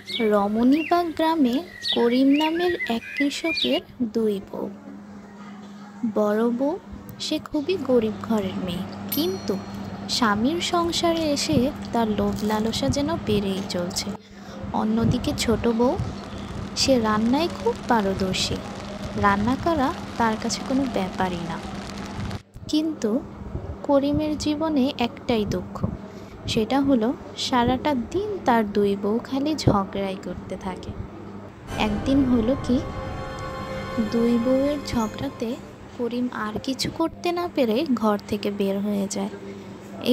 রমণীবাগ গ্রামে করিম নামের এক কৃষকের দুই বউ। বড় বউ সে খুবই গরিব ঘরের মেয়ে, কিন্তু স্বামীর সংসারে এসে তার লোভ লালসা যেন বেড়েই চলছে। অন্যদিকে ছোট বউ, সে রান্নায় খুব পারদর্শী, রান্না করা তার কাছে কোনো ব্যাপারই না। কিন্তু করিমের জীবনে একটাই দুঃখ, সেটা হলো সারাটা দিন তার দুই বউ খালি ঝগড়াই করতে থাকে। একদিন হলো কি, দুই বউয়ের ঝগড়াতে করিম আর কিছু করতে না পেরে ঘর থেকে বের হয়ে যায়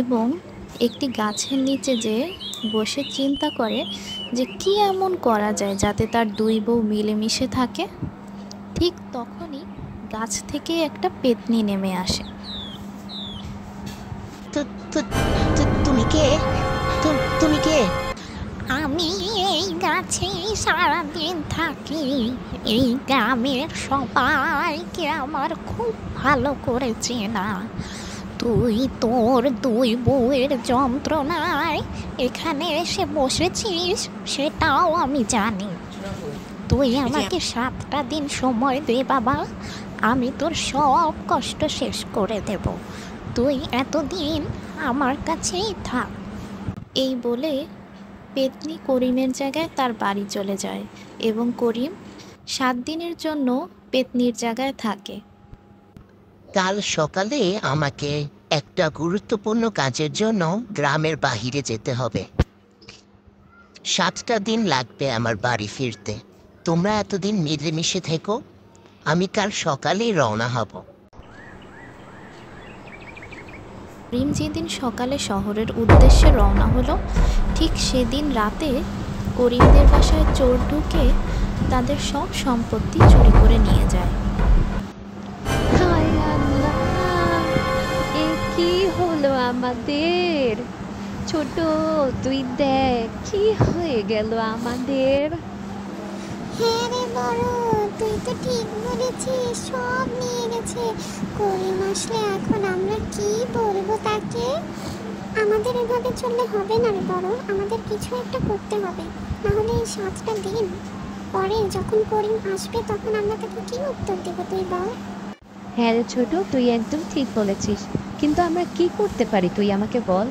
এবং একটি গাছের নিচে যেয়ে বসে চিন্তা করে যে কি এমন করা যায় যাতে তার দুই বউ মিলেমিশে থাকে। ঠিক তখনই গাছ থেকে একটা পেত্নী নেমে আসে। তুমি কে? তুমি কে? আমি এই গাছেই সারাদিন থাকি। এই গ্রামের সবাইকে আমার খুব ভালো করে চেনা। তুই তোর দুই বউয়ের যন্ত্রণায় এখানে এসে বসেছিস, সেটাও আমি জানি। তুই আমাকে 7টা দিন সময় দে বাবা, আমি তোর সব কষ্ট শেষ করে দেব। তুই এতদিন আমার কাছেই থাক। এই বলে পেত্নী করিমের জায়গায় তার বাড়ি চলে যায় এবং করিম 7 দিনের জন্য পেত্নীর জায়গায় থাকে। কাল সকালে আমাকে একটা গুরুত্বপূর্ণ কাজের জন্য গ্রামের বাহিরে যেতে হবে। 7টা দিন লাগবে আমার বাড়ি ফিরতে। তোমরা এতদিন মিলেমিশে থেকো, আমি কাল সকালেই রওনা হব। করিম যেদিন সকালে শহরের উদ্দেশ্যে রওনা হলো, ঠিক সেদিন রাতে করিমদের বাসায় চোর ঢুকে তাদের সব সম্পত্তি চুরি করে নিয়ে যায়। হায় আল্লাহ, এ কি হলো আমাদের? ছোট, তুই দেখ কি হয়ে গেল আমাদের। হ্যাঁ রে বড়, তুই তো ঠিক বলেছিস, সব নিয়ে গেছে। করিম আসলে এখন আমরা কি বলবো তাকে? আমাদের এভাবে চললে হবে না রে বড়, আমাদের কিছু একটা করতে হবে। নাহলে এই 7টা দিন পরে যখন করিম আসবে তখন আমরা তাকে কি উত্তর দেব, তুই বল? হ্যাঁ রে ছোট, তুই একদম ঠিক বলেছিস, কিন্তু আমরা কি করতে পারি তুই আমাকে বল।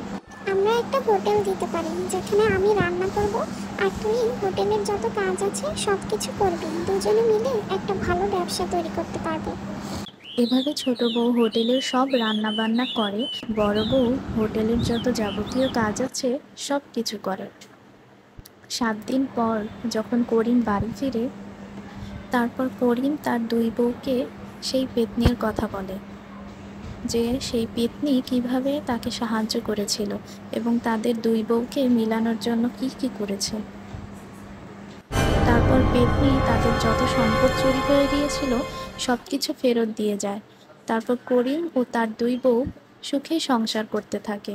আমরা একটা হোটেল দিতে পারি, যেখানে আমি রান্না করব আর তুই হোটেলের যত কাজ আছে সব কিছু করবি। দুজনে মিলে একটা ভালো ব্যবসা তৈরি করতে পারবো। এভাবে ছোট বউ হোটেলের সব রান্না বান্না করে, বড় বউ হোটেলের যত যাবতীয় কাজ আছে সব কিছু করে। 7 দিন পর যখন করিম বাড়ি ফিরে, তারপর করিম তার দুই বউকে সেই পেত্নীর কথা বলে যে সেই পেত্নী কিভাবে তাকে সাহায্য করেছিল এবং তাদের দুই বউকে মিলানোর জন্য কি কি করেছে। তারপর পেত্নী তাদের যত সম্পদ চুরি করে গিয়েছিল সব কিছু ফেরত দিয়ে যায়। তারপর করিম ও তার দুই বউ সুখে সংসার করতে থাকে।